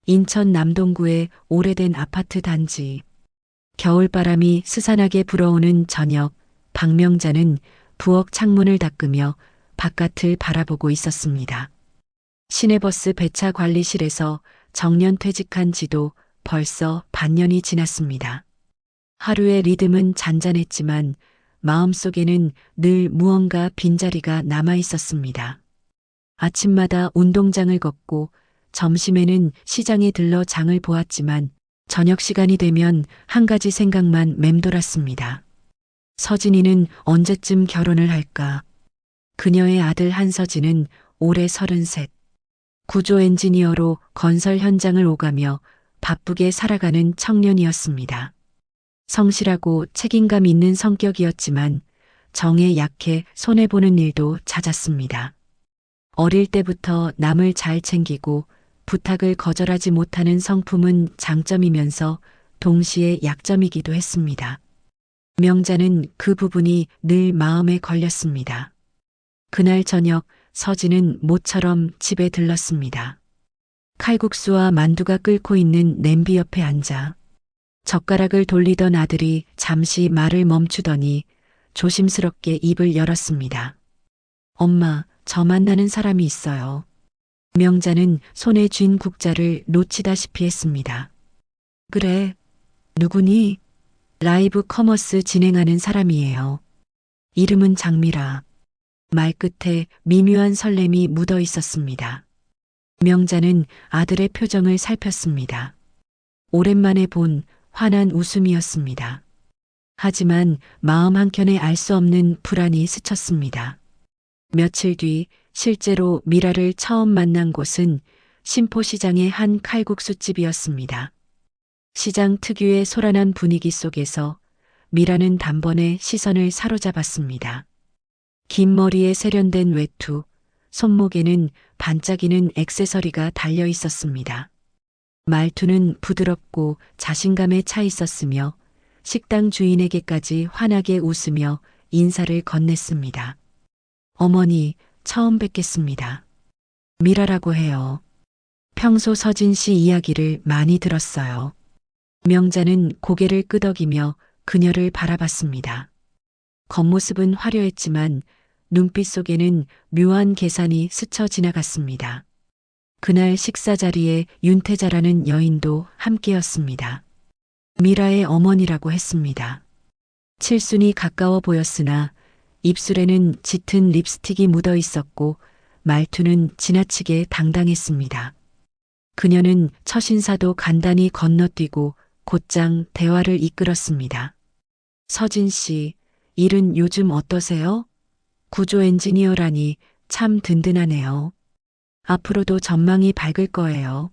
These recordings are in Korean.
인천 남동구의 오래된 아파트 단지. 겨울바람이 스산하게 불어오는 저녁, 박명자는 부엌 창문을 닦으며 바깥을 바라보고 있었습니다. 시내버스 배차 관리실에서 정년 퇴직한 지도 벌써 반년이 지났습니다. 하루의 리듬은 잔잔했지만 마음속에는 늘 무언가 빈자리가 남아 있었습니다. 아침마다 운동장을 걷고 점심에는 시장에 들러 장을 보았지만 저녁 시간이 되면 한 가지 생각만 맴돌았습니다. 서진이는 언제쯤 결혼을 할까? 그녀의 아들 한서진은 올해 33. 구조 엔지니어로 건설 현장을 오가며 바쁘게 살아가는 청년이었습니다. 성실하고 책임감 있는 성격이었지만 정에 약해 손해보는 일도 잦았습니다. 어릴 때부터 남을 잘 챙기고 부탁을 거절하지 못하는 성품은 장점이면서 동시에 약점이기도 했습니다. 명자는 그 부분이 늘 마음에 걸렸습니다. 그날 저녁 서진은 모처럼 집에 들렀습니다. 칼국수와 만두가 끓고 있는 냄비 옆에 앉아 젓가락을 돌리던 아들이 잠시 말을 멈추더니 조심스럽게 입을 열었습니다. 엄마, 저 만나는 사람이 있어요. 명자는 손에 쥔 국자를 놓치다시피 했습니다. 그래, 누구니? 라이브 커머스 진행하는 사람이에요. 이름은 장미라. 말끝에 미묘한 설렘이 묻어 있었습니다. 명자는 아들의 표정을 살폈습니다. 오랜만에 본 환한 웃음이었습니다. 하지만 마음 한켠에 알 수 없는 불안이 스쳤습니다. 며칠 뒤 실제로 미라를 처음 만난 곳은 신포시장의 한 칼국수집이었습니다. 시장 특유의 소란한 분위기 속에서 미라는 단번에 시선을 사로잡았습니다. 긴 머리에 세련된 외투, 손목에는 반짝이는 액세서리가 달려 있었습니다. 말투는 부드럽고 자신감에 차 있었으며 식당 주인에게까지 환하게 웃으며 인사를 건넸습니다. 어머니, 처음 뵙겠습니다. 미라라고 해요. 평소 서진 씨 이야기를 많이 들었어요. 명자는 고개를 끄덕이며 그녀를 바라봤습니다. 겉모습은 화려했지만 눈빛 속에는 묘한 계산이 스쳐 지나갔습니다. 그날 식사 자리에 윤태자라는 여인도 함께였습니다. 미라의 어머니라고 했습니다. 칠순이 가까워 보였으나 입술에는 짙은 립스틱이 묻어 있었고 말투는 지나치게 당당했습니다. 그녀는 첫 인사도 간단히 건너뛰고 곧장 대화를 이끌었습니다. 서진 씨, 일은 요즘 어떠세요? 구조 엔지니어라니 참 든든하네요. 앞으로도 전망이 밝을 거예요.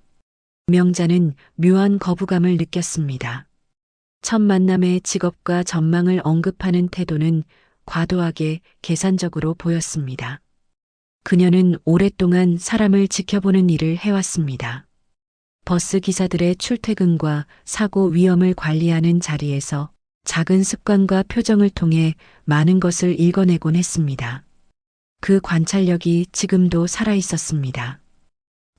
명자는 묘한 거부감을 느꼈습니다. 첫 만남의 직업과 전망을 언급하는 태도는 과도하게 계산적으로 보였습니다. 그녀는 오랫동안 사람을 지켜보는 일을 해왔습니다. 버스 기사들의 출퇴근과 사고 위험을 관리하는 자리에서 작은 습관과 표정을 통해 많은 것을 읽어내곤 했습니다. 그 관찰력이 지금도 살아있었습니다.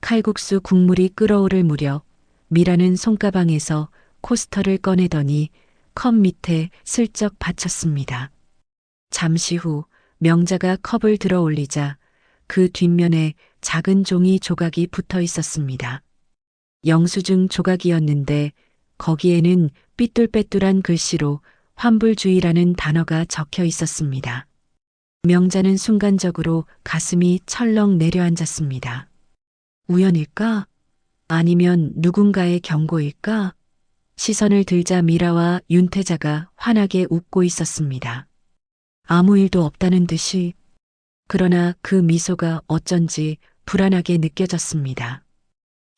칼국수 국물이 끓어오를 무렵 미라는 손가방에서 코스터를 꺼내더니 컵 밑에 슬쩍 받쳤습니다. 잠시 후 명자가 컵을 들어 올리자 그 뒷면에 작은 종이 조각이 붙어 있었습니다. 영수증 조각이었는데 거기에는 삐뚤빼뚤한 글씨로 환불주의라는 단어가 적혀 있었습니다. 명자는 순간적으로 가슴이 철렁 내려앉았습니다. 우연일까? 아니면 누군가의 경고일까? 시선을 들자 미라와 윤태자가 환하게 웃고 있었습니다. 아무 일도 없다는 듯이. 그러나 그 미소가 어쩐지 불안하게 느껴졌습니다.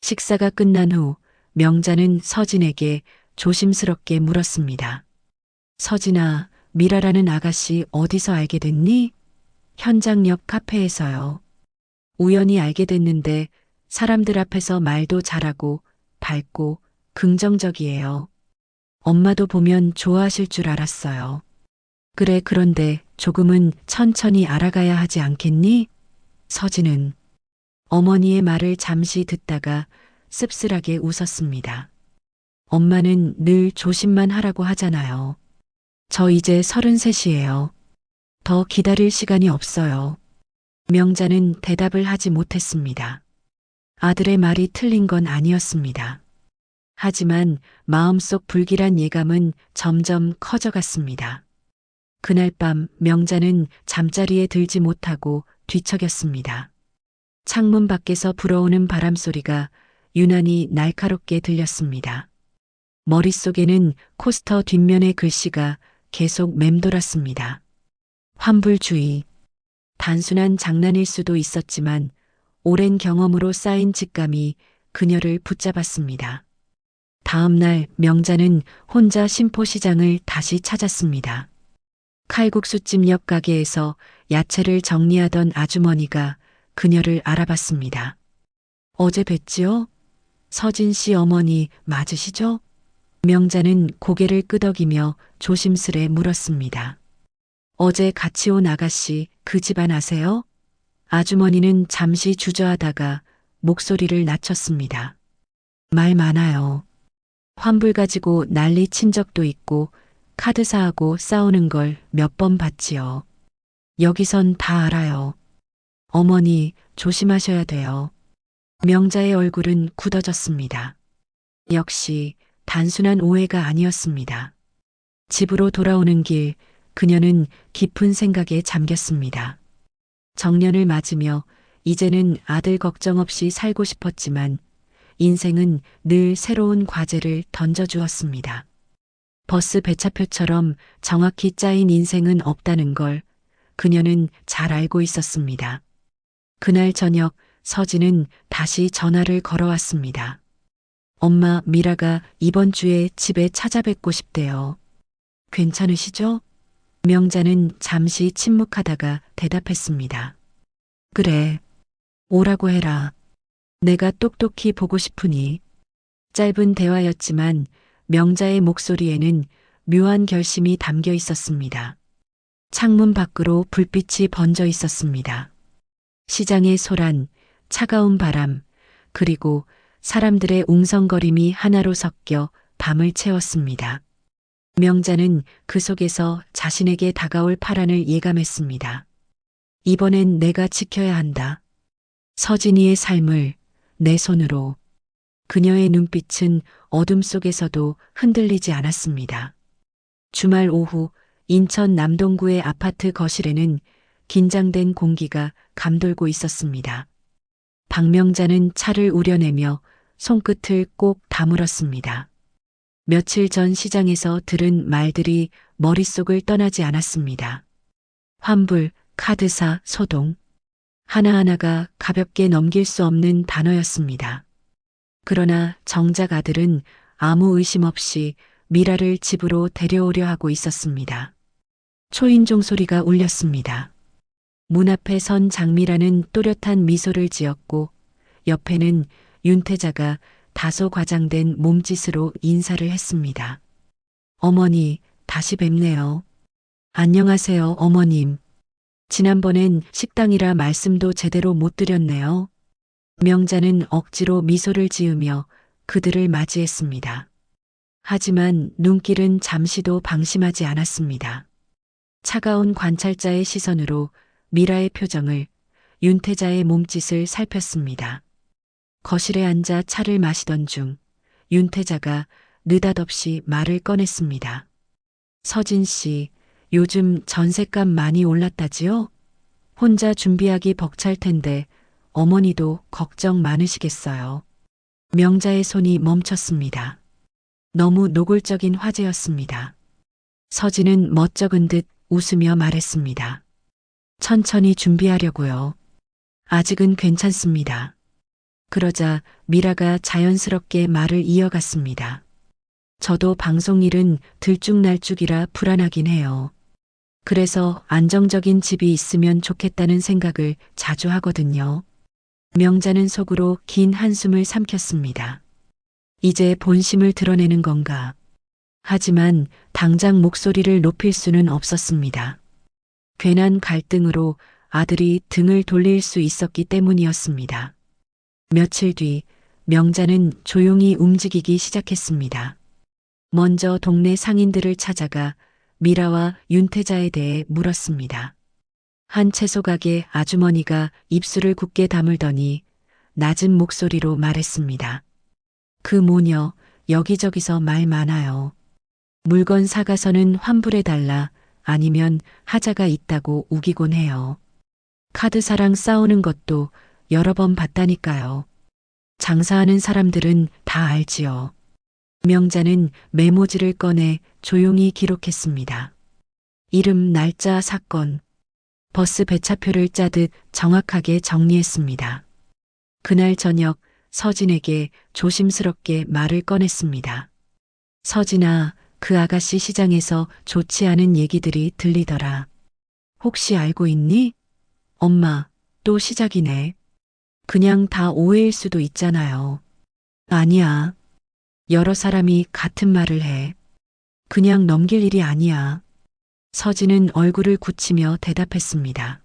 식사가 끝난 후 명자는 서진에게 조심스럽게 물었습니다. 서진아, 미라라는 아가씨 어디서 알게 됐니? 현장 옆 카페에서요. 우연히 알게 됐는데 사람들 앞에서 말도 잘하고 밝고 긍정적이에요. 엄마도 보면 좋아하실 줄 알았어요. 그래, 그런데 조금은 천천히 알아가야 하지 않겠니? 서진은 어머니의 말을 잠시 듣다가 씁쓸하게 웃었습니다. 엄마는 늘 조심만 하라고 하잖아요. 저 이제 33이에요. 더 기다릴 시간이 없어요. 명자는 대답을 하지 못했습니다. 아들의 말이 틀린 건 아니었습니다. 하지만 마음속 불길한 예감은 점점 커져갔습니다. 그날 밤 명자는 잠자리에 들지 못하고 뒤척였습니다. 창문 밖에서 불어오는 바람 소리가 유난히 날카롭게 들렸습니다. 머릿속에는 코스터 뒷면의 글씨가 계속 맴돌았습니다. 환불주의. 단순한 장난일 수도 있었지만 오랜 경험으로 쌓인 직감이 그녀를 붙잡았습니다. 다음 날 명자는 혼자 심포시장을 다시 찾았습니다. 칼국수집 옆 가게에서 야채를 정리하던 아주머니가 그녀를 알아봤습니다. 어제 뵀지요? 서진 씨 어머니 맞으시죠? 명자는 고개를 끄덕이며 조심스레 물었습니다. 어제 같이 온 아가씨 그 집안 아세요? 아주머니는 잠시 주저하다가 목소리를 낮췄습니다. 말 많아요. 환불 가지고 난리 친 적도 있고 카드사하고 싸우는 걸 몇 번 봤지요. 여기선 다 알아요. 어머니 조심하셔야 돼요. 명자의 얼굴은 굳어졌습니다. 역시 단순한 오해가 아니었습니다. 집으로 돌아오는 길 그녀는 깊은 생각에 잠겼습니다. 정년을 맞으며 이제는 아들 걱정 없이 살고 싶었지만 인생은 늘 새로운 과제를 던져주었습니다. 버스 배차표처럼 정확히 짜인 인생은 없다는 걸 그녀는 잘 알고 있었습니다. 그날 저녁 서진은 다시 전화를 걸어왔습니다. 엄마 미라가 이번 주에 집에 찾아뵙고 싶대요. 괜찮으시죠? 명자는 잠시 침묵하다가 대답했습니다. 그래. 오라고 해라. 내가 똑똑히 보고 싶으니. 짧은 대화였지만 명자의 목소리에는 묘한 결심이 담겨 있었습니다. 창문 밖으로 불빛이 번져 있었습니다. 시장의 소란, 차가운 바람, 그리고 사람들의 웅성거림이 하나로 섞여 밤을 채웠습니다. 명자는 그 속에서 자신에게 다가올 파란을 예감했습니다. 이번엔 내가 지켜야 한다. 서진이의 삶을 내 손으로. 그녀의 눈빛은 어둠 속에서도 흔들리지 않았습니다. 주말 오후 인천 남동구의 아파트 거실에는 긴장된 공기가 감돌고 있었습니다. 박명자는 차를 우려내며 손끝을 꼭 다물었습니다. 며칠 전 시장에서 들은 말들이 머릿속을 떠나지 않았습니다. 환불, 카드사, 소동. 하나하나가 가볍게 넘길 수 없는 단어였습니다. 그러나 정작 아들은 아무 의심 없이 미라를 집으로 데려오려 하고 있었습니다. 초인종 소리가 울렸습니다. 문 앞에 선 장미라는 또렷한 미소를 지었고 옆에는 윤태자가 다소 과장된 몸짓으로 인사를 했습니다. 어머니, 다시 뵙네요. 안녕하세요, 어머님. 지난번엔 식당이라 말씀도 제대로 못 드렸네요. 명자는 억지로 미소를 지으며 그들을 맞이했습니다. 하지만 눈길은 잠시도 방심하지 않았습니다. 차가운 관찰자의 시선으로 미라의 표정을, 윤태자의 몸짓을 살폈습니다. 거실에 앉아 차를 마시던 중 윤태자가 느닷없이 말을 꺼냈습니다. 서진 씨, 요즘 전셋값 많이 올랐다지요? 혼자 준비하기 벅찰 텐데 어머니도 걱정 많으시겠어요. 명자의 손이 멈췄습니다. 너무 노골적인 화제였습니다. 서진은 멋쩍은 듯 웃으며 말했습니다. 천천히 준비하려고요. 아직은 괜찮습니다. 그러자 미라가 자연스럽게 말을 이어갔습니다. 저도 방송일은 들쭉날쭉이라 불안하긴 해요. 그래서 안정적인 집이 있으면 좋겠다는 생각을 자주 하거든요. 명자는 속으로 긴 한숨을 삼켰습니다. 이제 본심을 드러내는 건가? 하지만 당장 목소리를 높일 수는 없었습니다. 괜한 갈등으로 아들이 등을 돌릴 수 있었기 때문이었습니다. 며칠 뒤 명자는 조용히 움직이기 시작했습니다. 먼저 동네 상인들을 찾아가 미라와 윤태자에 대해 물었습니다. 한 채소 가게 아주머니가 입술을 굳게 다물더니 낮은 목소리로 말했습니다. 그 모녀 여기저기서 말 많아요. 물건 사가서는 환불해달라 아니면 하자가 있다고 우기곤 해요. 카드사랑 싸우는 것도 여러 번 봤다니까요. 장사하는 사람들은 다 알지요. 명자는 메모지를 꺼내 조용히 기록했습니다. 이름, 날짜, 사건, 버스 배차표를 짜듯 정확하게 정리했습니다. 그날 저녁 서진에게 조심스럽게 말을 꺼냈습니다. 서진아, 그 아가씨 시장에서 좋지 않은 얘기들이 들리더라. 혹시 알고 있니? 엄마, 또 시작이네. 그냥 다 오해일 수도 있잖아요. 아니야. 여러 사람이 같은 말을 해. 그냥 넘길 일이 아니야. 서진은 얼굴을 굳히며 대답했습니다.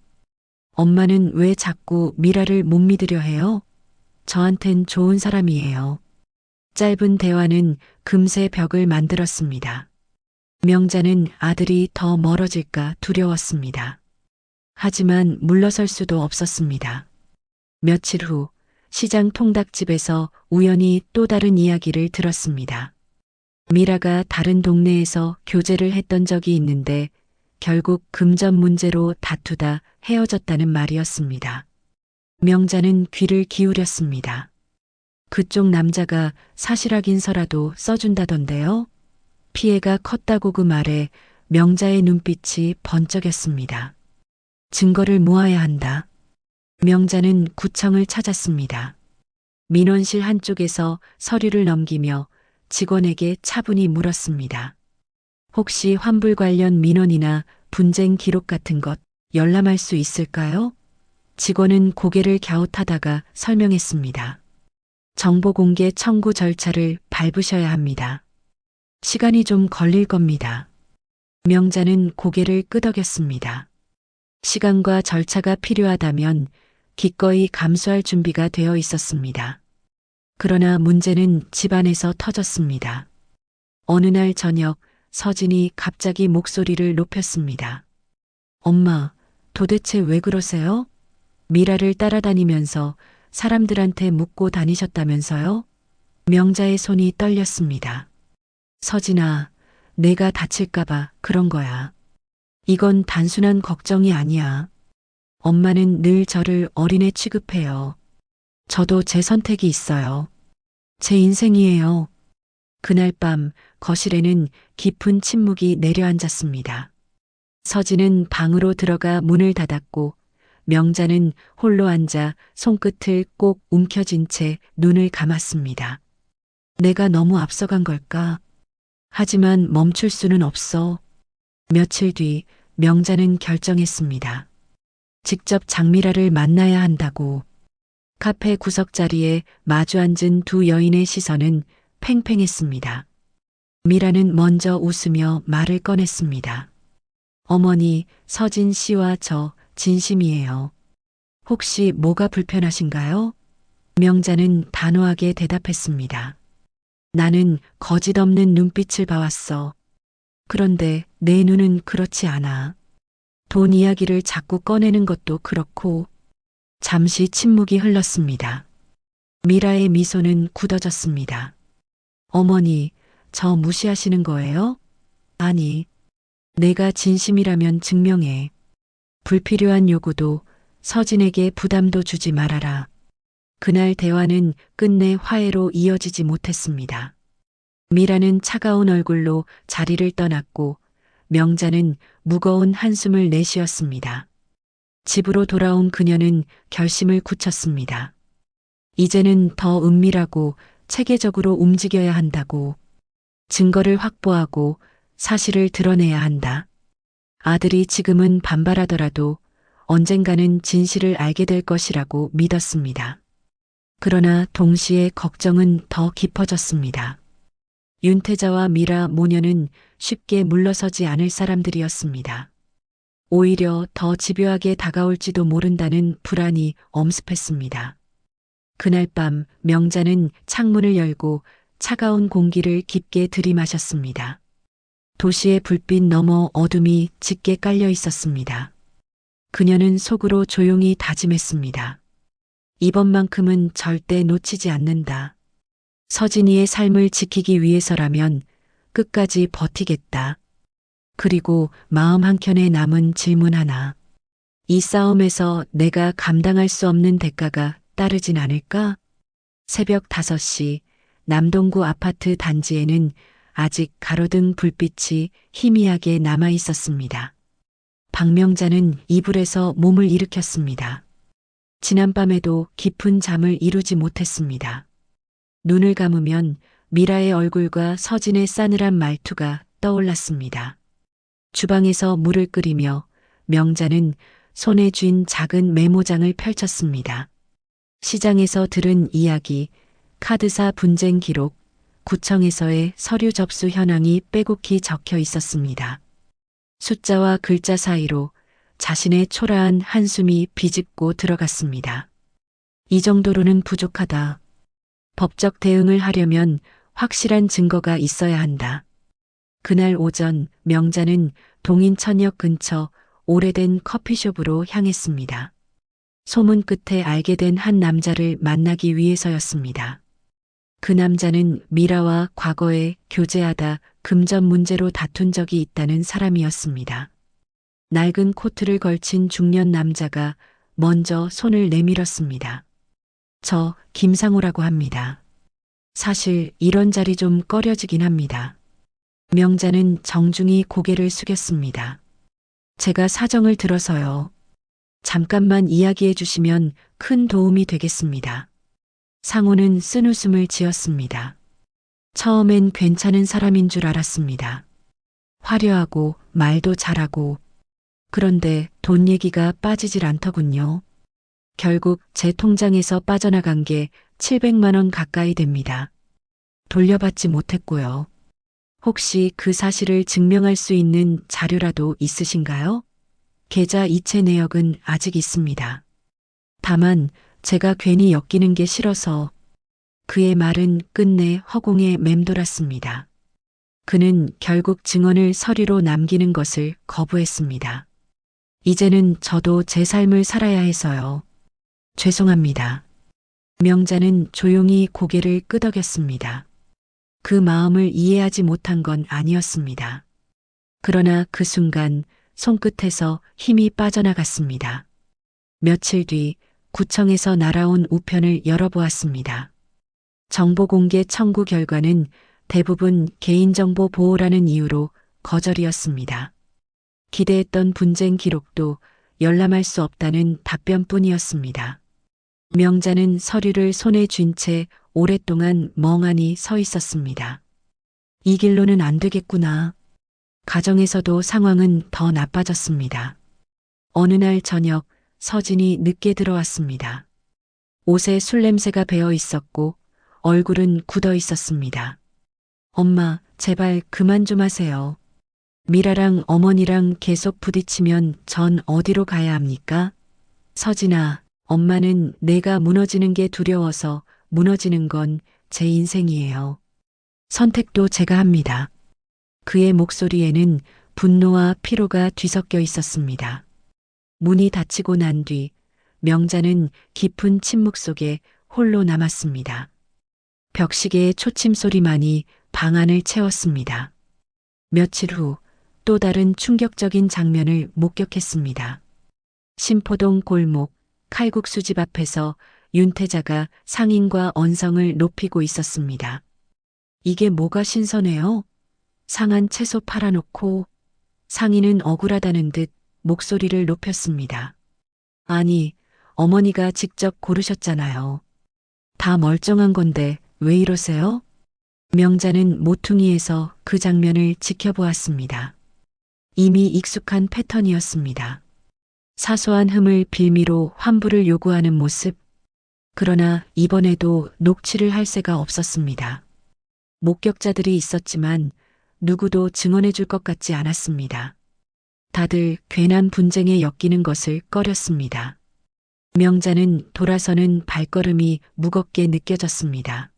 엄마는 왜 자꾸 미라를 못 믿으려 해요? 저한텐 좋은 사람이에요. 짧은 대화는 금세 벽을 만들었습니다. 명자는 아들이 더 멀어질까 두려웠습니다. 하지만 물러설 수도 없었습니다. 며칠 후 시장 통닭집에서 우연히 또 다른 이야기를 들었습니다. 미라가 다른 동네에서 교제를 했던 적이 있는데 결국 금전 문제로 다투다 헤어졌다는 말이었습니다. 명자는 귀를 기울였습니다. 그쪽 남자가 사실 확인서라도 써준다던데요. 피해가 컸다고 그 말에 명자의 눈빛이 번쩍였습니다. 증거를 모아야 한다. 명자는 구청을 찾았습니다. 민원실 한쪽에서 서류를 넘기며 직원에게 차분히 물었습니다. 혹시 환불 관련 민원이나 분쟁 기록 같은 것 열람할 수 있을까요? 직원은 고개를 갸웃하다가 설명했습니다. 정보 공개 청구 절차를 밟으셔야 합니다. 시간이 좀 걸릴 겁니다. 명자는 고개를 끄덕였습니다. 시간과 절차가 필요하다면 기꺼이 감수할 준비가 되어 있었습니다. 그러나 문제는 집안에서 터졌습니다. 어느 날 저녁 서진이 갑자기 목소리를 높였습니다. 엄마, 도대체 왜 그러세요? 미라를 따라다니면서 사람들한테 묻고 다니셨다면서요? 명자의 손이 떨렸습니다. 서진아, 내가 다칠까봐 그런 거야. 이건 단순한 걱정이 아니야. 엄마는 늘 저를 어린애 취급해요. 저도 제 선택이 있어요. 제 인생이에요. 그날 밤 거실에는 깊은 침묵이 내려앉았습니다. 서진은 방으로 들어가 문을 닫았고 명자는 홀로 앉아 손끝을 꼭 움켜쥔 채 눈을 감았습니다. 내가 너무 앞서간 걸까? 하지만 멈출 수는 없어. 며칠 뒤 명자는 결정했습니다. 직접 장미라를 만나야 한다고. 카페 구석자리에 마주 앉은 두 여인의 시선은 팽팽했습니다. 미라는 먼저 웃으며 말을 꺼냈습니다. 어머니, 서진 씨와 저 진심이에요. 혹시 뭐가 불편하신가요? 명자는 단호하게 대답했습니다. 나는 거짓 없는 눈빛을 봐왔어. 그런데 내 눈은 그렇지 않아. 돈 이야기를 자꾸 꺼내는 것도 그렇고. 잠시 침묵이 흘렀습니다. 미라의 미소는 굳어졌습니다. 어머니, 저 무시하시는 거예요? 아니, 내가 진심이라면 증명해. 불필요한 요구도 서진에게 부담도 주지 말아라. 그날 대화는 끝내 화해로 이어지지 못했습니다. 미라는 차가운 얼굴로 자리를 떠났고 명자는 무거운 한숨을 내쉬었습니다. 집으로 돌아온 그녀는 결심을 굳혔습니다. 이제는 더 은밀하고 체계적으로 움직여야 한다고. 증거를 확보하고 사실을 드러내야 한다. 아들이 지금은 반발하더라도 언젠가는 진실을 알게 될 것이라고 믿었습니다. 그러나 동시에 걱정은 더 깊어졌습니다. 윤태자와 미라 모녀는 쉽게 물러서지 않을 사람들이었습니다. 오히려 더 집요하게 다가올지도 모른다는 불안이 엄습했습니다. 그날 밤 명자는 창문을 열고 차가운 공기를 깊게 들이마셨습니다. 도시의 불빛 너머 어둠이 짙게 깔려 있었습니다. 그녀는 속으로 조용히 다짐했습니다. 이번만큼은 절대 놓치지 않는다. 서진이의 삶을 지키기 위해서라면 끝까지 버티겠다. 그리고 마음 한켠에 남은 질문 하나. 이 싸움에서 내가 감당할 수 없는 대가가 따르진 않을까? 새벽 5시 남동구 아파트 단지에는 아직 가로등 불빛이 희미하게 남아 있었습니다. 박명자는 이불에서 몸을 일으켰습니다. 지난밤에도 깊은 잠을 이루지 못했습니다. 눈을 감으면 미라의 얼굴과 서진의 싸늘한 말투가 떠올랐습니다. 주방에서 물을 끓이며 명자는 손에 쥔 작은 메모장을 펼쳤습니다. 시장에서 들은 이야기, 카드사 분쟁 기록, 구청에서의 서류 접수 현황이 빼곡히 적혀 있었습니다. 숫자와 글자 사이로 자신의 초라한 한숨이 비집고 들어갔습니다. 이 정도로는 부족하다. 법적 대응을 하려면 확실한 증거가 있어야 한다. 그날 오전 명자는 동인천역 근처 오래된 커피숍으로 향했습니다. 소문 끝에 알게 된 한 남자를 만나기 위해서였습니다. 그 남자는 미라와 과거에 교제하다 금전 문제로 다툰 적이 있다는 사람이었습니다. 낡은 코트를 걸친 중년 남자가 먼저 손을 내밀었습니다. 저 김상우라고 합니다. 사실 이런 자리 좀 꺼려지긴 합니다. 명자는 정중히 고개를 숙였습니다. 제가 사정을 들어서요. 잠깐만 이야기해 주시면 큰 도움이 되겠습니다. 상우는 쓴웃음을 지었습니다. 처음엔 괜찮은 사람인 줄 알았습니다. 화려하고 말도 잘하고 그런데 돈 얘기가 빠지질 않더군요. 결국 제 통장에서 빠져나간 게 700만 원 가까이 됩니다. 돌려받지 못했고요. 혹시 그 사실을 증명할 수 있는 자료라도 있으신가요? 계좌 이체 내역은 아직 있습니다. 다만 제가 괜히 엮이는 게 싫어서. 그의 말은 끝내 허공에 맴돌았습니다. 그는 결국 증언을 서류로 남기는 것을 거부했습니다. 이제는 저도 제 삶을 살아야 해서요. 죄송합니다. 명자는 조용히 고개를 끄덕였습니다. 그 마음을 이해하지 못한 건 아니었습니다. 그러나 그 순간 손끝에서 힘이 빠져나갔습니다. 며칠 뒤 구청에서 날아온 우편을 열어보았습니다. 정보공개 청구 결과는 대부분 개인정보 보호라는 이유로 거절이었습니다. 기대했던 분쟁 기록도 열람할 수 없다는 답변뿐이었습니다. 명자는 서류를 손에 쥔 채 오랫동안 멍하니 서 있었습니다. 이 길로는 안 되겠구나. 가정에서도 상황은 더 나빠졌습니다. 어느 날 저녁 서진이 늦게 들어왔습니다. 옷에 술 냄새가 배어 있었고 얼굴은 굳어 있었습니다. 엄마, 제발 그만 좀 하세요. 미라랑 어머니랑 계속 부딪히면 전 어디로 가야 합니까? 서진아, 엄마는 내가 무너지는 게 두려워서 무너지는 건 제 인생이에요. 선택도 제가 합니다. 그의 목소리에는 분노와 피로가 뒤섞여 있었습니다. 문이 닫히고 난 뒤 명자는 깊은 침묵 속에 홀로 남았습니다. 벽시계의 초침 소리만이 방 안을 채웠습니다. 며칠 후 또 다른 충격적인 장면을 목격했습니다. 신포동 골목 칼국수집 앞에서 윤태자가 상인과 언성을 높이고 있었습니다. 이게 뭐가 신선해요? 상한 채소 팔아놓고. 상인은 억울하다는 듯 목소리를 높였습니다. 아니, 어머니가 직접 고르셨잖아요. 다 멀쩡한 건데 왜 이러세요? 명자는 모퉁이에서 그 장면을 지켜보았습니다. 이미 익숙한 패턴이었습니다. 사소한 흠을 빌미로 환불을 요구하는 모습. 그러나 이번에도 녹취를 할 새가 없었습니다. 목격자들이 있었지만 누구도 증언해 줄 것 같지 않았습니다. 다들 괜한 분쟁에 엮이는 것을 꺼렸습니다. 명자는 돌아서는 발걸음이 무겁게 느껴졌습니다.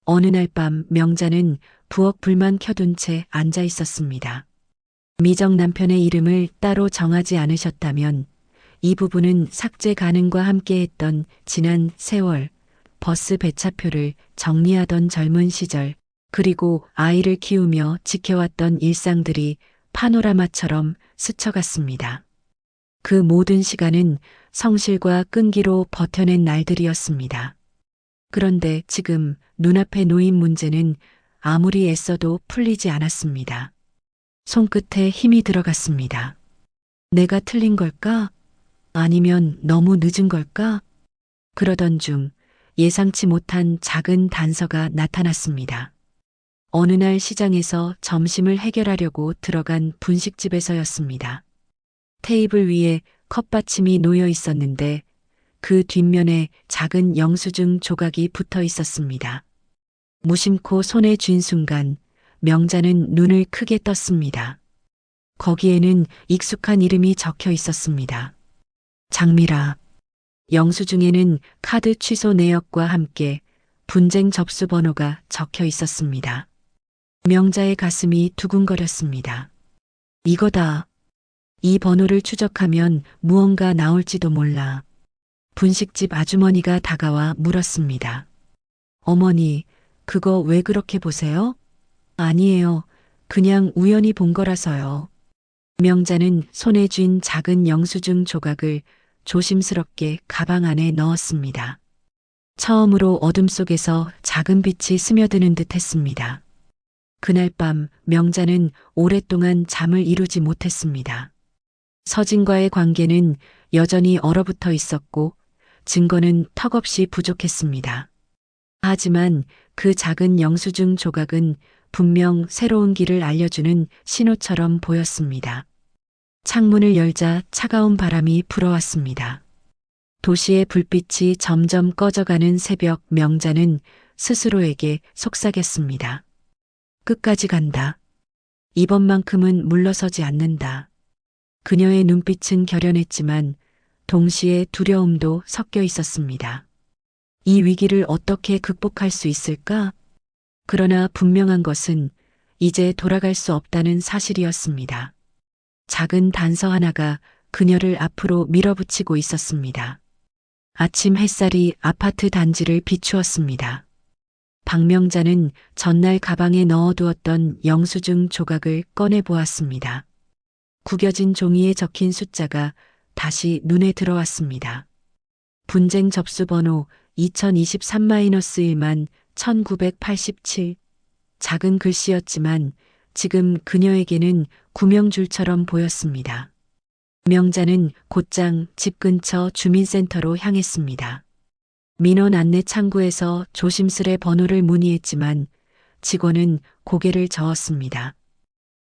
어느 날 밤 명자는 부엌 불만 켜둔 채 앉아 있었습니다. 미정 남편의 이름을 따로 정하지 않으셨다면 이 부분은 삭제 가능과 함께했던 지난 세월, 버스 배차표를 정리하던 젊은 시절, 그리고 아이를 키우며 지켜왔던 일상들이 파노라마처럼 스쳐갔습니다. 그 모든 시간은 성실과 끈기로 버텨낸 날들이었습니다. 그런데 지금 눈앞에 놓인 문제는 아무리 애써도 풀리지 않았습니다. 손끝에 힘이 들어갔습니다. 내가 틀린 걸까? 아니면 너무 늦은 걸까? 그러던 중 예상치 못한 작은 단서가 나타났습니다. 어느 날 시장에서 점심을 해결하려고 들어간 분식집에서였습니다. 테이블 위에 컵받침이 놓여 있었는데 그 뒷면에 작은 영수증 조각이 붙어 있었습니다. 무심코 손에 쥔 순간 명자는 눈을 크게 떴습니다. 거기에는 익숙한 이름이 적혀 있었습니다. 장미라. 영수증에는 카드 취소 내역과 함께 분쟁 접수 번호가 적혀 있었습니다. 명자의 가슴이 두근거렸습니다. 이거다. 이 번호를 추적하면 무언가 나올지도 몰라. 분식집 아주머니가 다가와 물었습니다. 어머니, 그거 왜 그렇게 보세요? 아니에요. 그냥 우연히 본 거라서요. 명자는 손에 쥔 작은 영수증 조각을 조심스럽게 가방 안에 넣었습니다. 처음으로 어둠 속에서 작은 빛이 스며드는 듯 했습니다. 그날 밤 명자는 오랫동안 잠을 이루지 못했습니다. 서진과의 관계는 여전히 얼어붙어 있었고 증거는 턱없이 부족했습니다. 하지만 그 작은 영수증 조각은 분명 새로운 길을 알려주는 신호처럼 보였습니다. 창문을 열자 차가운 바람이 불어왔습니다. 도시의 불빛이 점점 꺼져가는 새벽 명자는 스스로에게 속삭였습니다. 끝까지 간다. 이번만큼은 물러서지 않는다. 그녀의 눈빛은 결연했지만 동시에 두려움도 섞여 있었습니다. 이 위기를 어떻게 극복할 수 있을까? 그러나 분명한 것은 이제 돌아갈 수 없다는 사실이었습니다. 작은 단서 하나가 그녀를 앞으로 밀어붙이고 있었습니다. 아침 햇살이 아파트 단지를 비추었습니다. 박명자는 전날 가방에 넣어두었던 영수증 조각을 꺼내 보았습니다. 구겨진 종이에 적힌 숫자가 다시 눈에 들어왔습니다. 분쟁 접수 번호 2023-1만 1987. 작은 글씨였지만 지금 그녀에게는 구명줄처럼 보였습니다. 명자는 곧장 집 근처 주민센터로 향했습니다. 민원 안내 창구에서 조심스레 번호를 문의했지만 직원은 고개를 저었습니다.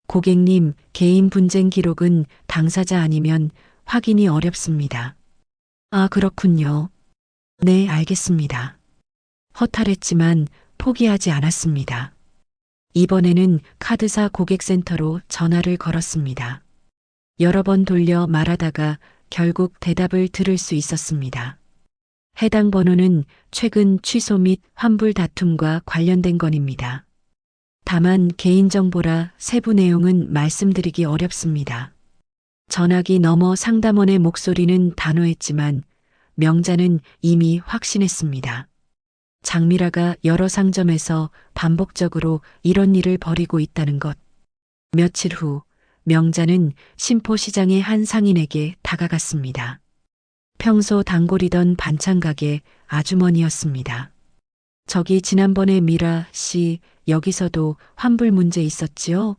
고객님, 개인 분쟁 기록은 당사자 아니면 확인이 어렵습니다. 아, 그렇군요. 네, 알겠습니다. 허탈했지만 포기하지 않았습니다. 이번에는 카드사 고객센터로 전화를 걸었습니다. 여러 번 돌려 말하다가 결국 대답을 들을 수 있었습니다. 해당 번호는 최근 취소 및 환불 다툼과 관련된 건입니다. 다만 개인정보라 세부 내용은 말씀드리기 어렵습니다. 전화기 너머 상담원의 목소리는 단호했지만 명자는 이미 확신했습니다. 장미라가 여러 상점에서 반복적으로 이런 일을 벌이고 있다는 것. 며칠 후 명자는 신포시장의 한 상인에게 다가갔습니다. 평소 단골이던 반찬가게 아주머니였습니다. 저기 지난번에 미라 씨 여기서도 환불 문제 있었지요?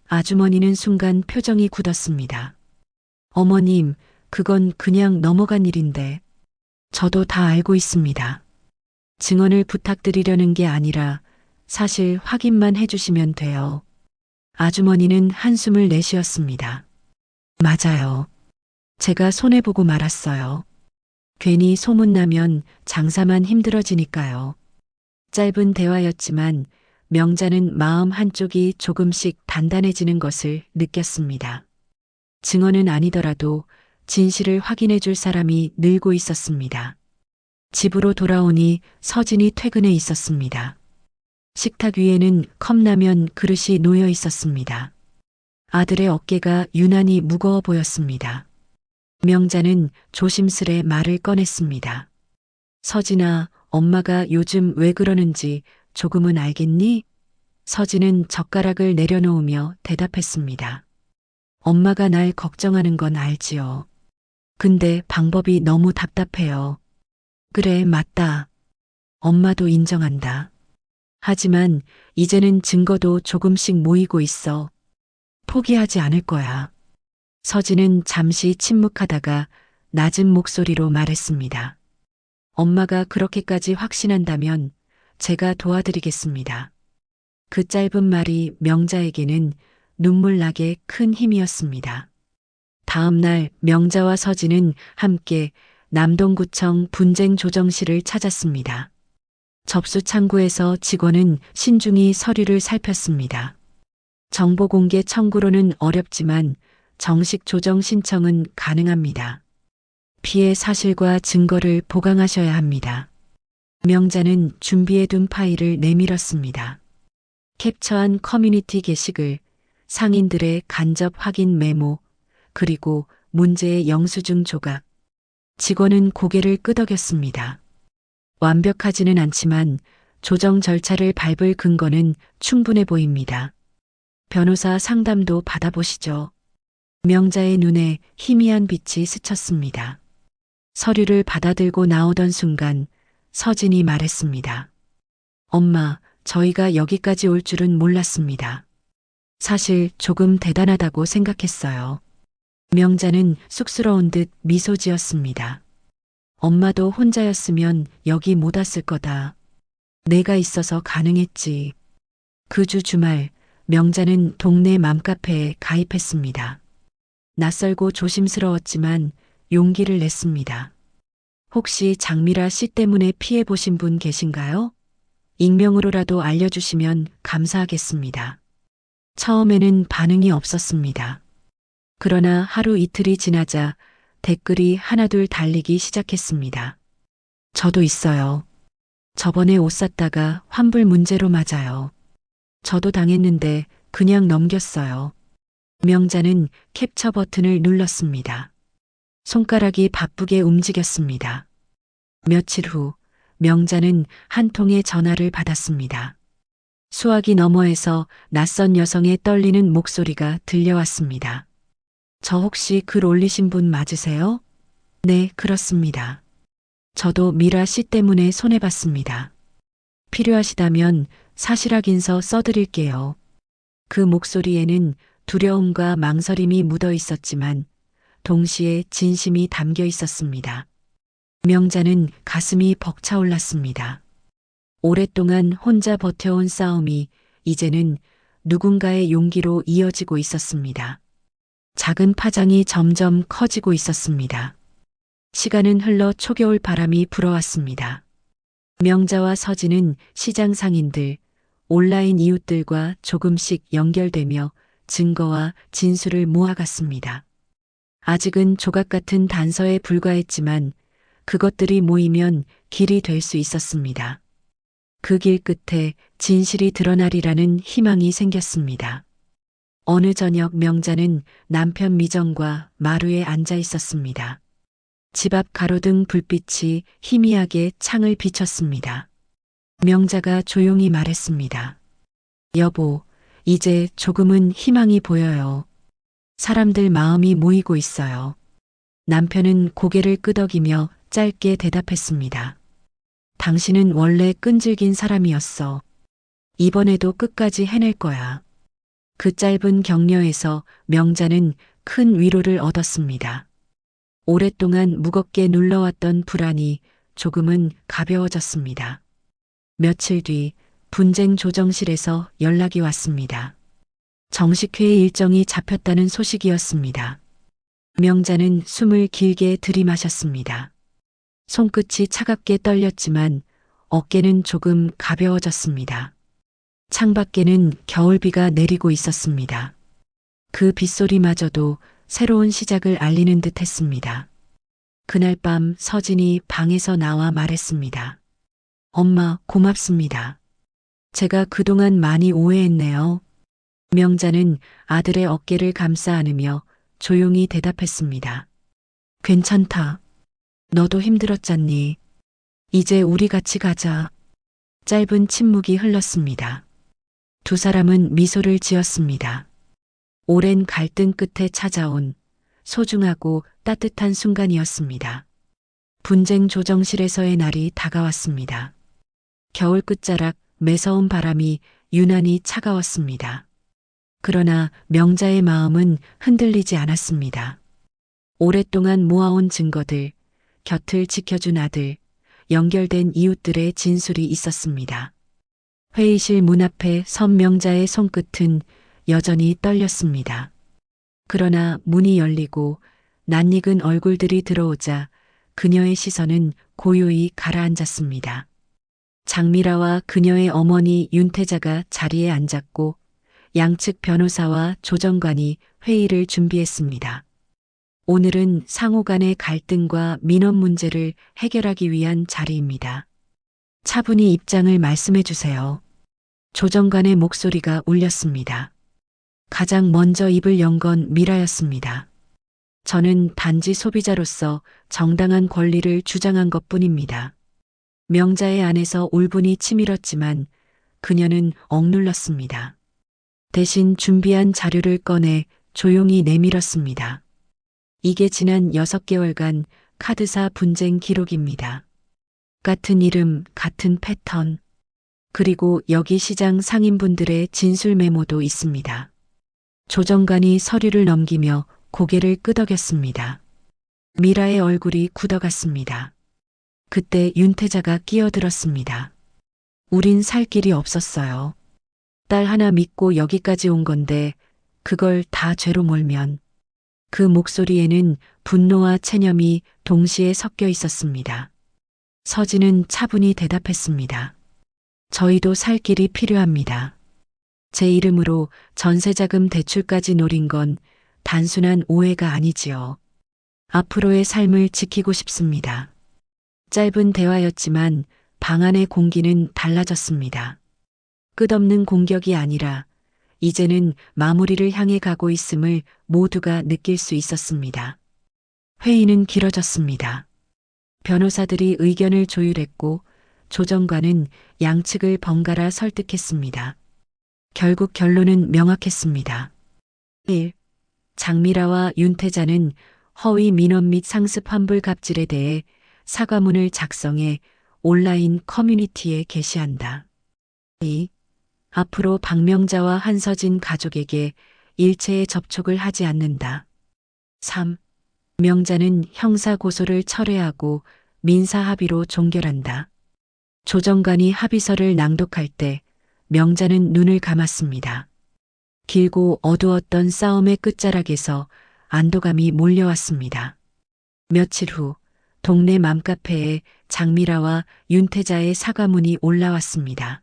아주머니는 순간 표정이 굳었습니다. 어머님, 그건 그냥 넘어간 일인데. 저도 다 알고 있습니다. 증언을 부탁드리려는 게 아니라 사실 확인만 해주시면 돼요. 아주머니는 한숨을 내쉬었습니다. 맞아요. 제가 손해보고 말았어요. 괜히 소문나면 장사만 힘들어지니까요. 짧은 대화였지만 명자는 마음 한쪽이 조금씩 단단해지는 것을 느꼈습니다. 증언은 아니더라도 진실을 확인해 줄 사람이 늘고 있었습니다. 집으로 돌아오니 서진이 퇴근해 있었습니다. 식탁 위에는 컵라면 그릇이 놓여 있었습니다. 아들의 어깨가 유난히 무거워 보였습니다. 명자는 조심스레 말을 꺼냈습니다. 서진아, 엄마가 요즘 왜 그러는지 조금은 알겠니? 서진은 젓가락을 내려놓으며 대답했습니다. 엄마가 날 걱정하는 건 알지요. 근데 방법이 너무 답답해요. 그래, 맞다. 엄마도 인정한다. 하지만 이제는 증거도 조금씩 모이고 있어. 포기하지 않을 거야. 서진은 잠시 침묵하다가 낮은 목소리로 말했습니다. 엄마가 그렇게까지 확신한다면 제가 도와드리겠습니다. 그 짧은 말이 명자에게는 눈물 나게 큰 힘이었습니다. 다음 날 명자와 서진은 함께 남동구청 분쟁조정실을 찾았습니다. 접수 창구에서 직원은 신중히 서류를 살폈습니다. 정보공개 청구로는 어렵지만 정식 조정 신청은 가능합니다. 피해 사실과 증거를 보강하셔야 합니다. 명자는 준비해둔 파일을 내밀었습니다. 캡처한 커뮤니티 게시글, 상인들의 간접 확인 메모, 그리고 문제의 영수증 조각. 직원은 고개를 끄덕였습니다. 완벽하지는 않지만 조정 절차를 밟을 근거는 충분해 보입니다. 변호사 상담도 받아보시죠. 명자의 눈에 희미한 빛이 스쳤습니다. 서류를 받아들고 나오던 순간 서진이 말했습니다. 엄마, 저희가 여기까지 올 줄은 몰랐습니다. 사실 조금 대단하다고 생각했어요. 명자는 쑥스러운 듯 미소 지었습니다. 엄마도 혼자였으면 여기 못 왔을 거다. 내가 있어서 가능했지. 그 주 주말 명자는 동네 맘카페에 가입했습니다. 낯설고 조심스러웠지만 용기를 냈습니다. 혹시 장미라 씨 때문에 피해 보신 분 계신가요? 익명으로라도 알려주시면 감사하겠습니다. 처음에는 반응이 없었습니다. 그러나 하루 이틀이 지나자 댓글이 하나둘 달리기 시작했습니다. 저도 있어요. 저번에 옷 샀다가 환불 문제로 맞아요. 저도 당했는데 그냥 넘겼어요. 명자는 캡처 버튼을 눌렀습니다. 손가락이 바쁘게 움직였습니다. 며칠 후 명자는 한 통의 전화를 받았습니다. 수화기 너머에서 낯선 여성의 떨리는 목소리가 들려왔습니다. 저 혹시 글 올리신 분 맞으세요? 네, 그렇습니다. 저도 미라 씨 때문에 손해봤습니다. 필요하시다면 사실 확인서 써드릴게요. 그 목소리에는 두려움과 망설임이 묻어 있었지만 동시에 진심이 담겨 있었습니다. 명자는 가슴이 벅차올랐습니다. 오랫동안 혼자 버텨온 싸움이 이제는 누군가의 용기로 이어지고 있었습니다. 작은 파장이 점점 커지고 있었습니다. 시간은 흘러 초겨울 바람이 불어왔습니다. 명자와 서진은 시장 상인들, 온라인 이웃들과 조금씩 연결되며 증거와 진술을 모아갔습니다. 아직은 조각 같은 단서에 불과했지만 그것들이 모이면 길이 될 수 있었습니다. 그 길 끝에 진실이 드러나리라는 희망이 생겼습니다. 어느 저녁 명자는 남편 미정과 마루에 앉아 있었습니다. 집 앞 가로등 불빛이 희미하게 창을 비쳤습니다. 명자가 조용히 말했습니다. 여보, 이제 조금은 희망이 보여요. 사람들 마음이 모이고 있어요. 남편은 고개를 끄덕이며 짧게 대답했습니다. 당신은 원래 끈질긴 사람이었어. 이번에도 끝까지 해낼 거야. 그 짧은 격려에서 명자는 큰 위로를 얻었습니다. 오랫동안 무겁게 눌러왔던 불안이 조금은 가벼워졌습니다. 며칠 뒤 분쟁 조정실에서 연락이 왔습니다. 정식 회의 일정이 잡혔다는 소식이었습니다. 명자는 숨을 길게 들이마셨습니다. 손끝이 차갑게 떨렸지만 어깨는 조금 가벼워졌습니다. 창밖에는 겨울비가 내리고 있었습니다. 그 빗소리마저도 새로운 시작을 알리는 듯 했습니다. 그날 밤 서진이 방에서 나와 말했습니다. 엄마, 고맙습니다. 제가 그동안 많이 오해했네요. 명자는 아들의 어깨를 감싸 안으며 조용히 대답했습니다. 괜찮다. 너도 힘들었잖니. 이제 우리 같이 가자. 짧은 침묵이 흘렀습니다. 두 사람은 미소를 지었습니다. 오랜 갈등 끝에 찾아온 소중하고 따뜻한 순간이었습니다. 분쟁 조정실에서의 날이 다가왔습니다. 겨울 끝자락 매서운 바람이 유난히 차가웠습니다. 그러나 명자의 마음은 흔들리지 않았습니다. 오랫동안 모아온 증거들, 곁을 지켜준 아들, 연결된 이웃들의 진술이 있었습니다. 회의실 문 앞에 선 명자의 손끝은 여전히 떨렸습니다. 그러나 문이 열리고 낯익은 얼굴들이 들어오자 그녀의 시선은 고요히 가라앉았습니다. 장미라와 그녀의 어머니 윤태자가 자리에 앉았고 양측 변호사와 조정관이 회의를 준비했습니다. 오늘은 상호 간의 갈등과 민원 문제를 해결하기 위한 자리입니다. 차분히 입장을 말씀해 주세요. 조정관의 목소리가 울렸습니다. 가장 먼저 입을 연 건 미라였습니다. 저는 단지 소비자로서 정당한 권리를 주장한 것뿐입니다. 명자의 안에서 울분이 치밀었지만 그녀는 억눌렀습니다. 대신 준비한 자료를 꺼내 조용히 내밀었습니다. 이게 지난 6개월간 카드사 분쟁 기록입니다. 같은 이름, 같은 패턴, 그리고 여기 시장 상인분들의 진술 메모도 있습니다. 조정관이 서류를 넘기며 고개를 끄덕였습니다. 미라의 얼굴이 굳어갔습니다. 그때 윤태자가 끼어들었습니다. 우린 살 길이 없었어요. 딸 하나 믿고 여기까지 온 건데 그걸 다 죄로 몰면. 그 목소리에는 분노와 체념이 동시에 섞여 있었습니다. 서진은 차분히 대답했습니다. 저희도 살 길이 필요합니다. 제 이름으로 전세자금 대출까지 노린 건 단순한 오해가 아니지요. 앞으로의 삶을 지키고 싶습니다. 짧은 대화였지만 방 안의 공기는 달라졌습니다. 끝없는 공격이 아니라 이제는 마무리를 향해 가고 있음을 모두가 느낄 수 있었습니다. 회의는 길어졌습니다. 변호사들이 의견을 조율했고 조정관은 양측을 번갈아 설득했습니다. 결국 결론은 명확했습니다. 1. 장미라와 윤태자는 허위 민원 및 상습 환불 갑질에 대해 사과문을 작성해 온라인 커뮤니티에 게시한다. 2. 앞으로 박명자와 한서진 가족에게 일체의 접촉을 하지 않는다. 3. 명자는 형사 고소를 철회하고 민사 합의로 종결한다. 조정관이 합의서를 낭독할 때 명자는 눈을 감았습니다. 길고 어두웠던 싸움의 끝자락에서 안도감이 몰려왔습니다. 며칠 후 동네 맘카페에 장미라와 윤태자의 사과문이 올라왔습니다.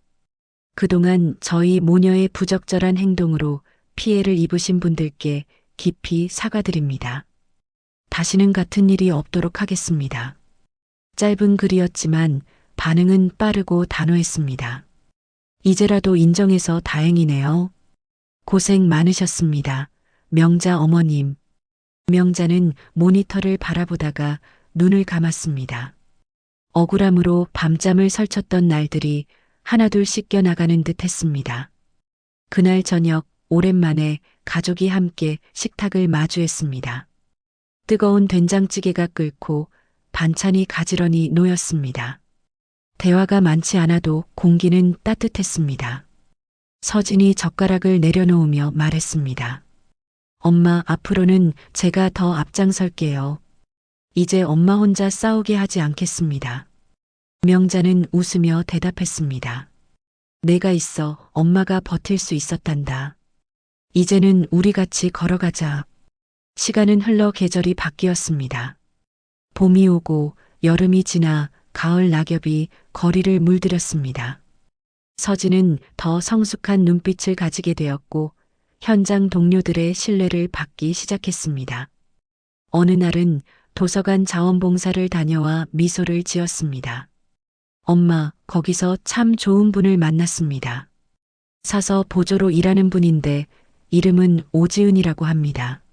그동안 저희 모녀의 부적절한 행동으로 피해를 입으신 분들께 깊이 사과드립니다. 다시는 같은 일이 없도록 하겠습니다. 짧은 글이었지만 반응은 빠르고 단호했습니다. 이제라도 인정해서 다행이네요. 고생 많으셨습니다. 명자 어머님. 명자는 모니터를 바라보다가 눈을 감았습니다. 억울함으로 밤잠을 설쳤던 날들이 하나둘 씻겨나가는 듯 했습니다. 그날 저녁 오랜만에 가족이 함께 식탁을 마주했습니다. 뜨거운 된장찌개가 끓고 반찬이 가지런히 놓였습니다. 대화가 많지 않아도 공기는 따뜻했습니다. 서진이 젓가락을 내려놓으며 말했습니다. 엄마, 앞으로는 제가 더 앞장설게요. 이제 엄마 혼자 싸우게 하지 않겠습니다. 명자는 웃으며 대답했습니다. 내가 있어 엄마가 버틸 수 있었단다. 이제는 우리 같이 걸어가자. 시간은 흘러 계절이 바뀌었습니다. 봄이 오고 여름이 지나 가을 낙엽이 거리를 물들였습니다. 서진은 더 성숙한 눈빛을 가지게 되었고 현장 동료들의 신뢰를 받기 시작했습니다. 어느 날은 도서관 자원봉사를 다녀와 미소를 지었습니다. 엄마, 거기서 참 좋은 분을 만났습니다. 사서 보조로 일하는 분인데 이름은 오지은이라고 합니다.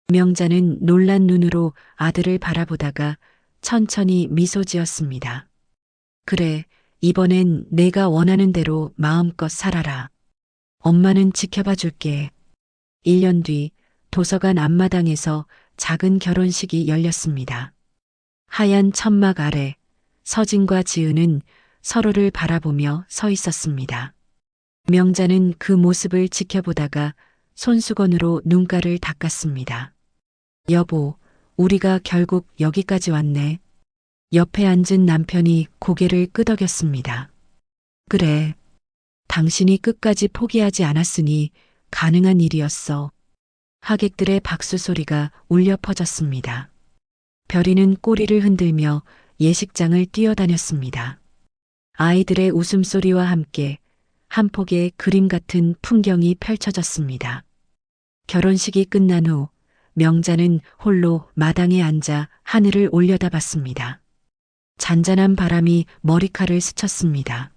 명자는 놀란 눈으로 아들을 바라보다가 천천히 미소 지었습니다. 그래, 이번엔 내가 원하는 대로 마음껏 살아라. 엄마는 지켜봐 줄게. 1년 뒤 도서관 앞마당에서 작은 결혼식이 열렸습니다. 하얀 천막 아래 서진과 지은은 서로를 바라보며 서 있었습니다. 명자는 그 모습을 지켜보다가 손수건으로 눈가를 닦았습니다. 여보, 우리가 결국 여기까지 왔네. 옆에 앉은 남편이 고개를 끄덕였습니다. 그래. 당신이 끝까지 포기하지 않았으니 가능한 일이었어. 하객들의 박수 소리가 울려 퍼졌습니다. 별이는 꼬리를 흔들며 예식장을 뛰어다녔습니다. 아이들의 웃음소리와 함께 한 폭의 그림 같은 풍경이 펼쳐졌습니다. 결혼식이 끝난 후 명자는 홀로 마당에 앉아 하늘을 올려다봤습니다. 잔잔한 바람이 머리칼을 스쳤습니다.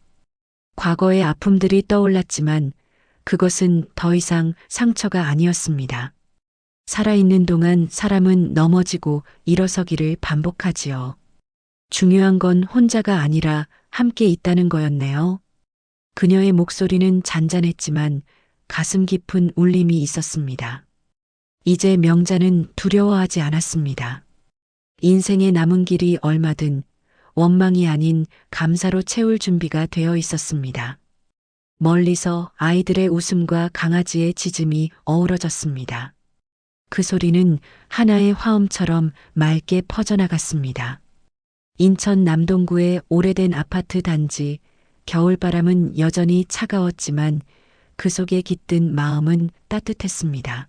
과거의 아픔들이 떠올랐지만 그것은 더 이상 상처가 아니었습니다. 살아있는 동안 사람은 넘어지고 일어서기를 반복하지요. 중요한 건 혼자가 아니라 함께 있다는 거였네요. 그녀의 목소리는 잔잔했지만 가슴 깊은 울림이 있었습니다. 이제 명자는 두려워하지 않았습니다. 인생의 남은 길이 얼마든 원망이 아닌 감사로 채울 준비가 되어 있었습니다. 멀리서 아이들의 웃음과 강아지의 짖음이 어우러졌습니다. 그 소리는 하나의 화음처럼 맑게 퍼져나갔습니다. 인천 남동구의 오래된 아파트 단지, 겨울바람은 여전히 차가웠지만 그 속에 깃든 마음은 따뜻했습니다.